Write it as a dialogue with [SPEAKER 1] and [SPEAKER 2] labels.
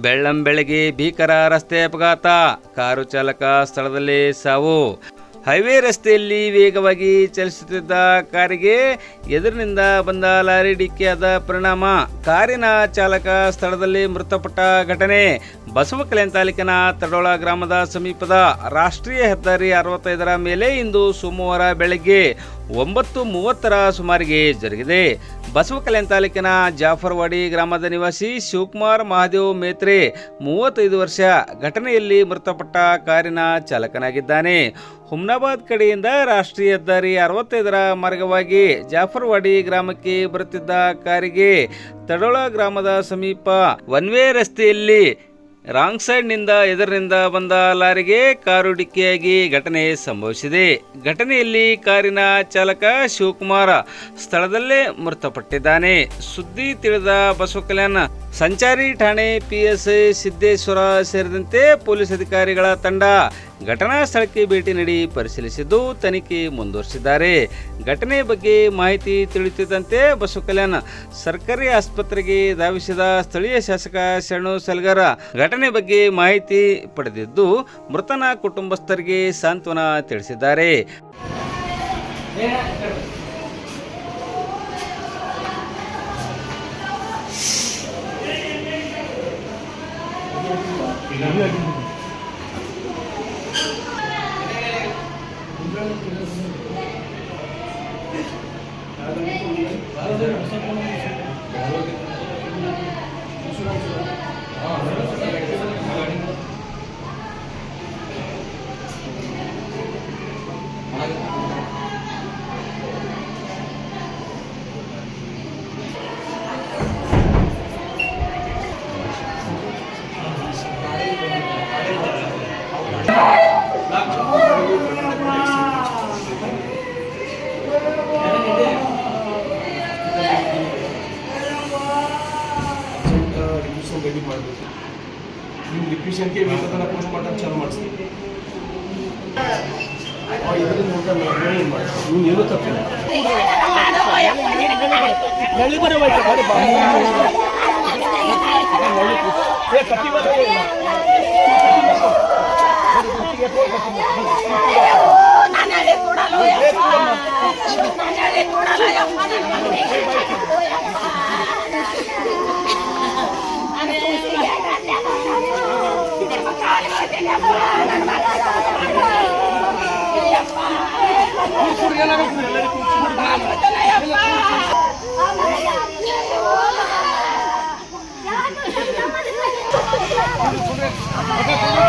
[SPEAKER 1] ಬೆಳ್ಳಂಬೆಳಗ್ಗೆ ಭೀಕರ ರಸ್ತೆ ಅಪಘಾತ, ಕಾರು ಚಾಲಕ ಸ್ಥಳದಲ್ಲೇ ಸಾವು. ಹೈವೇ ರಸ್ತೆಯಲ್ಲಿ ವೇಗವಾಗಿ ಚಲಿಸುತ್ತಿದ್ದ ಕಾರಿಗೆ ಎದುರಿನಿಂದ ಬಂದ ಲಾರಿ ಡಿಕ್ಕಿಯಾದ ಪರಿಣಾಮ ಕಾರಿನ ಚಾಲಕ ಸ್ಥಳದಲ್ಲಿ ಮೃತಪಟ್ಟ ಘಟನೆ ಬಸವಕಲ್ಯಾಣ ತಾಲೂಕಿನ ತಡೋಳ ಗ್ರಾಮದ ಸಮೀಪದ ರಾಷ್ಟ್ರೀಯ ಹೆದ್ದಾರಿ 65ರ ಮೇಲೆ ಇಂದು ಸೋಮವಾರ ಬೆಳಗ್ಗೆ 9:30ರ ಸುಮಾರಿಗೆ ಜರುಗಿದೆ. ಬಸವಕಲ್ಯಾಣ ತಾಲೂಕಿನ ಜಾಫರ್ವಾಡಿ ಗ್ರಾಮದ ನಿವಾಸಿ ಶಿವಕುಮಾರ್ ಮಹಾದೇವ್ ಮೇತ್ರೆ 35 ವರ್ಷ ಘಟನೆಯಲ್ಲಿ ಮೃತಪಟ್ಟ ಕಾರಿನ ಚಾಲಕನಾಗಿದ್ದಾನೆ. ಹುಮ್ನಾಬಾದ್ ಕಡೆಯಿಂದ ರಾಷ್ಟ್ರೀಯ ಹೆದ್ದಾರಿ 65ರ ಮಾರ್ಗವಾಗಿ ಜಾಫರ್ವಾಡಿ ಗ್ರಾಮಕ್ಕೆ ಬರುತ್ತಿದ್ದ ಕಾರಿಗೆ ತಡೋಳ ಗ್ರಾಮದ ಸಮೀಪ ಒನ್ ವೇ ರಸ್ತೆಯಲ್ಲಿ ರಾಂಗ್ ಸೈಡ್ನಿಂದ ಎದುರಿನಿಂದ ಬಂದ ಲಾರಿಗೆ ಕಾರು ಡಿಕ್ಕಿಯಾಗಿ ಘಟನೆ ಸಂಭವಿಸಿದೆ. ಘಟನೆಯಲ್ಲಿ ಕಾರಿನ ಚಾಲಕ ಶಿವಕುಮಾರ್ ಸ್ಥಳದಲ್ಲೇ ಮೃತಪಟ್ಟಿದ್ದಾನೆ. ಸುದ್ದಿ ತಿಳಿದ ಬಸವಕಲ್ಯಾಣ ಸಂಚಾರಿ ಠಾಣೆ PSI ಸಿದ್ದೇಶ್ವರ ಸೇರಿದಂತೆ ಪೊಲೀಸ್ ಅಧಿಕಾರಿಗಳ ತಂಡ ಘಟನಾ ಸ್ಥಳಕ್ಕೆ ಭೇಟಿ ನೀಡಿ ಪರಿಶೀಲಿಸಿದ್ದು ತನಿಖೆ ಮುಂದುವರಿಸಿದ್ದಾರೆ. ಘಟನೆ ಬಗ್ಗೆ ಮಾಹಿತಿ ತಿಳಿಯುತ್ತಿದ್ದಂತೆ ಬಸವಕಲ್ಯಾಣ ಸರ್ಕಾರಿ ಆಸ್ಪತ್ರೆಗೆ ಧಾವಿಸಿದ ಸ್ಥಳೀಯ ಶಾಸಕ ಶರಣು ಸಲ್ಗಾರ ಘಟನೆ ಬಗ್ಗೆ ಮಾಹಿತಿ ಪಡೆದಿದ್ದು ಮೃತನ ಕುಟುಂಬಸ್ಥರಿಗೆ ಸಾಂತ್ವನ ತಿಳಿಸಿದ್ದಾರೆ.
[SPEAKER 2] ರೆಡಿ ಮಾಡಬೇಕು. ನಿಮ್ಮ ಡಿಪ್ಯೂಷನ್ಗೆ ಬೇಕಾದ ಪೋಸ್ಟ್ ಮಾರ್ಟಮ್ ಚಾಲು ಮಾಡಿಸ್ತೀವಿ. ಇದರಿಂದ ನೀವು ಏನೂ ತಪ್ಪಿಲ್ಲ.
[SPEAKER 3] Ya